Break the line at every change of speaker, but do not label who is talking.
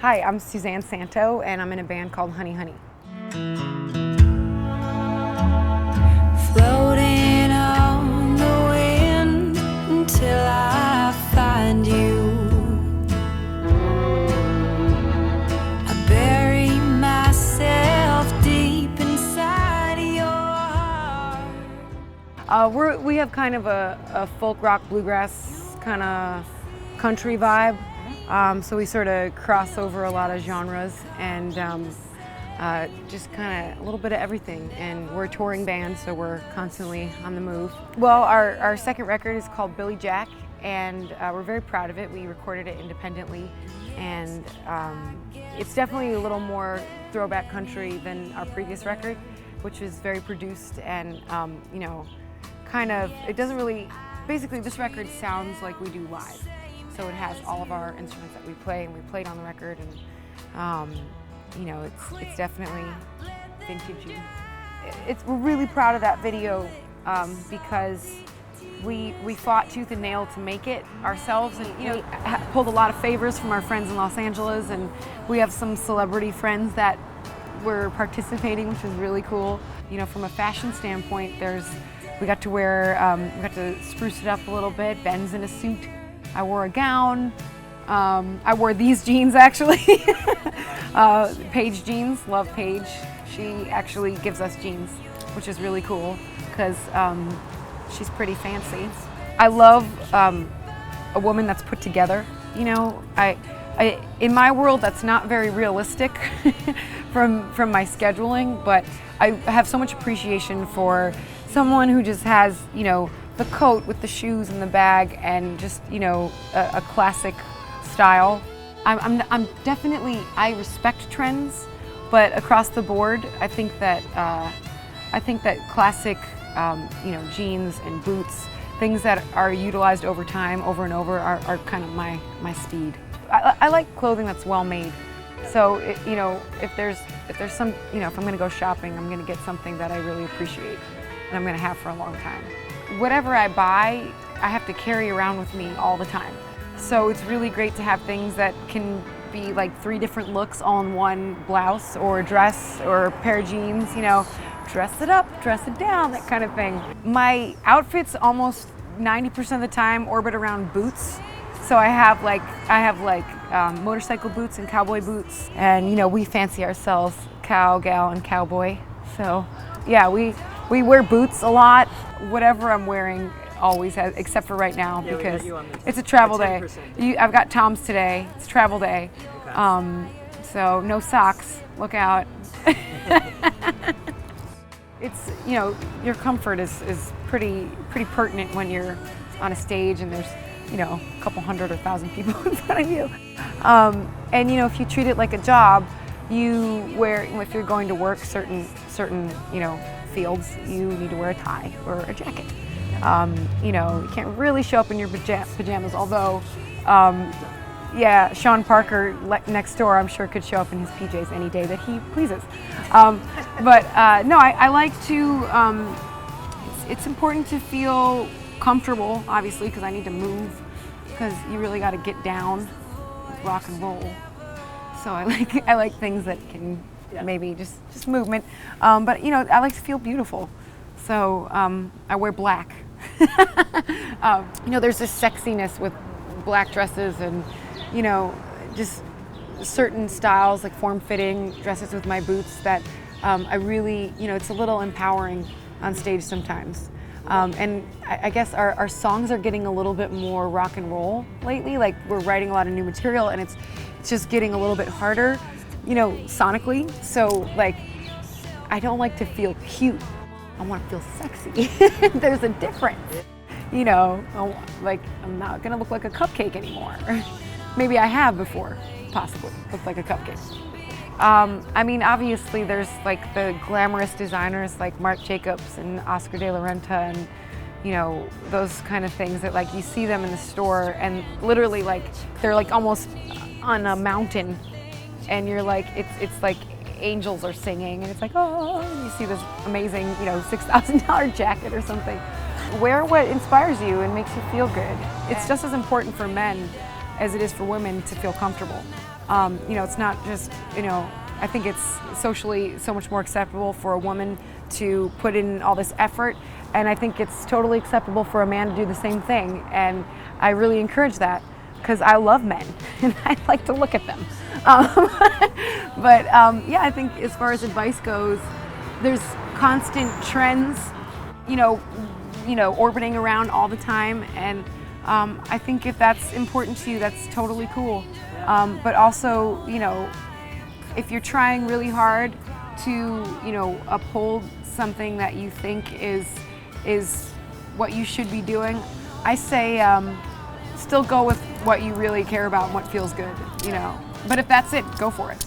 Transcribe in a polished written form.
Hi, I'm Suzanne Santo, and I'm in a band called Honeyhoney.
Floating on the wind until I find you. I bury myself deep inside your heart.
We have kind of a folk rock bluegrass kind of country vibe. So we sort of cross over a lot of genres and just kind of a little bit of everything. And we're a touring band, so we're constantly on the move. Well, our second record is called Billy Jack, and we're very proud of it. We recorded it independently, and it's definitely a little more throwback country than our previous record, which is very produced and, you know, kind of, it doesn't really, basically this record sounds like we do live. So it has all of our instruments that we play, and we played on the record, and you know, it's definitely vintagey. We're really proud of that video because we fought tooth and nail to make it ourselves, and you know, pulled a lot of favors from our friends in Los Angeles, and we have some celebrity friends that were participating, which is really cool. You know, from a fashion standpoint, we got to wear, we got to spruce it up a little bit. Ben's in a suit. I wore a gown. I wore these jeans actually. Paige jeans, love Paige. She actually gives us jeans, which is really cool because she's pretty fancy. I love a woman that's put together. You know, in my world that's not very realistic from my scheduling, but I have so much appreciation for someone who just has, you know, the coat with the shoes and the bag and just, you know, a classic style. I'm definitely, I respect trends, but across the board, I think that classic, you know, jeans and boots, things that are utilized over time, over and over, are kind of my speed. I like clothing that's well made. So, you know, if there's some, you know, if I'm gonna go shopping, I'm gonna get something that I really appreciate and I'm gonna have for a long time. Whatever I buy, I have to carry around with me all the time. So it's really great to have things that can be like 3 different looks all in one blouse or a dress or a pair of jeans, you know, dress it up, dress it down, that kind of thing. My outfits almost 90% of the time orbit around boots. So I have like motorcycle boots and cowboy boots, and you know, we fancy ourselves cow, gal, and cowboy. So yeah, we wear boots a lot. Whatever I'm wearing always has, except for right now, because it's a travel day. I've got Tom's today. It's travel day. Okay. So no socks. Look out. It's, you know, your comfort is pretty pertinent when you're on a stage and there's, you know, a couple hundred or 1,000 people in front of you. And you know, if you treat it like a job, you wear, if you're going to work certain you know, fields, you need to wear a tie or a jacket. You know, you can't really show up in your pajamas, although, yeah, Sean Parker next door, I'm sure, could show up in his PJs any day that he pleases. But no, I like to, it's important to feel comfortable, obviously, because I need to move, because you really got to get down, rock and roll. So I like things that can maybe just movement, but you know, I like to feel beautiful. So I wear black. You know, there's this sexiness with black dresses, and you know, just certain styles like form-fitting dresses with my boots that I really, you know, it's a little empowering on stage sometimes. And I guess our songs are getting a little bit more rock and roll lately. Like, we're writing a lot of new material, and it's just getting a little bit harder, you know, sonically. So like, I don't like to feel cute. I want to feel sexy. There's a difference. You know, like, I'm not gonna look like a cupcake anymore. Maybe I have before, possibly, looked like a cupcake. I mean, obviously there's like the glamorous designers like Marc Jacobs and Oscar de la Renta, and you know, those kind of things that like you see them in the store, and literally like they're like almost on a mountain, and you're like, it's like angels are singing, and it's like, oh, and you see this amazing, you know, $6,000 jacket or something. Wear what inspires you and makes you feel good. It's just as important for men as it is for women to feel comfortable. It's not just, I think it's socially so much more acceptable for a woman to put in all this effort, and I think it's totally acceptable for a man to do the same thing, and I really encourage that because I love men and I like to look at them. Yeah, I think as far as advice goes, there's constant trends, orbiting around all the time, and I think if that's important to you, that's totally cool. But also, if you're trying really hard to, uphold something that you think is what you should be doing, I say still go with what you really care about and what feels good, But if that's it, go for it.